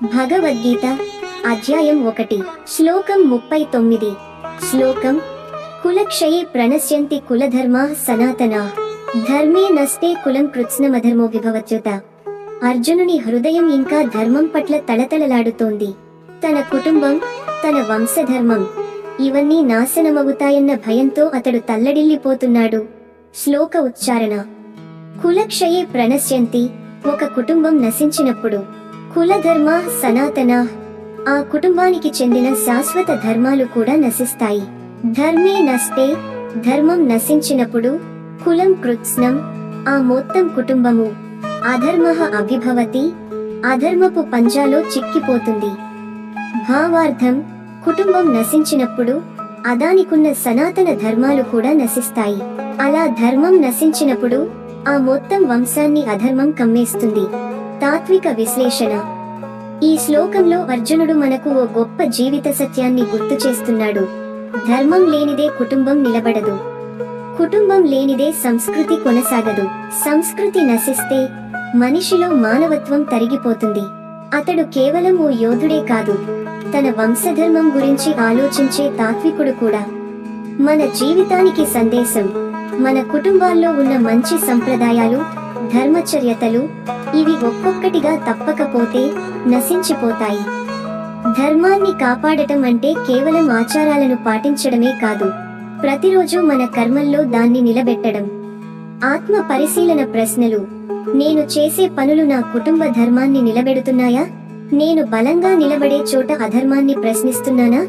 భగవద్గీత అధ్యాయం 1 శ్లోకం 39 శ్లోకం కులక్షయే ప్రణశ్యంతి కులధర్మాః సనాతనాః ధర్మే నస్తే కులం కృత్స్నమధర్మో విభవత్యుత. అర్జునుని హృదయం ఇంకా ధర్మం పట్ల తళతళలాడుతోంది. తన కుటుంబం, తన వంశధర్మం ఇవన్నీ నాశనమవుతాయన్న భయంతో అతడు తల్లడిల్లిపోతున్నాడు. శ్లోక ఉచ్చారణ. కులక్షయే ప్రణశ్యంతి, ఒక కుటుంబం నశించినప్పుడు, కులధర్మాః సనాతనాః, ఆ కుటుంబానికి చెందిన శాశ్వత ధర్మాలు కూడా నశిస్తాయి. ధర్మే నస్తే, ధర్మం నశించినప్పుడు, కులం కృత్స్నం, ఆ మొత్తం కుటుంబము, అధర్మః అభిభవతి, అధర్మపు పంజాలో చిక్కిపోతుంది. భావార్థం, కుటుంబం నశించినప్పుడు అదానికున్న సనాతన ధర్మాలు కూడా నశిస్తాయి. అలా ధర్మం నశించినప్పుడు ఆ మొత్తం వంశాన్ని అధర్మం కమ్మేస్తుంది. తాత్విక విశ్లేషణ. ఈ శ్లోకంలో అర్జునుడు మనకు ఓ గొప్ప జీవిత సత్యాన్ని గుర్తు చేస్తున్నాడు. ధర్మం లేనిదే కుటుంబం నిలబడదు, కుటుంబం లేనిదే సంస్కృతి కొనసాగదు. సంస్కృతి నశిస్తే మనిషిలో మానవత్వం తరిగిపోతుంది. అతడు కేవలం ఓ యోధుడే కాదు, తన వంశధర్మం గురించి ఆలోచించే తాత్వికుడు కూడా. మన జీవితానికి సందేశం, మన కుటుంబాల్లో ఉన్న మంచి సంప్రదాయాలు, ధర్మచర్యతలు, ఇవి ఒక్కొక్కటిగా తప్పకపోతే నశించిపోతాయి. ధర్మాన్ని కాపాడటం అంటే కేవలం ఆచారాలను పాటించడమే కాదు, ప్రతిరోజు మన కర్మల్లో దాన్ని నిలబెట్టడం. ఆత్మ పరిశీలన ప్రశ్నలు. నేను చేసే పనులు నా కుటుంబ ధర్మాన్ని నిలబెడుతున్నాయా? నేను బలంగా నిలబడే చోట అధర్మాన్ని ప్రశ్నిస్తున్నానా?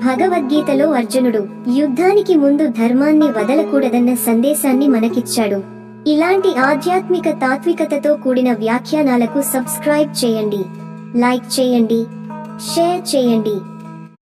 భగవద్గీతలో అర్జునుడు యుద్ధానికి ముందు ధర్మాన్ని వదలకూడదన్న సందేశాన్ని మనకిచ్చాడు. ఇలాంటి ఆధ్యాత్మిక తాత్వికతతో కూడిన వ్యాఖ్యానాలకు సబ్స్క్రైబ్ చేయండి, లైక్ చేయండి, షేర్ చేయండి.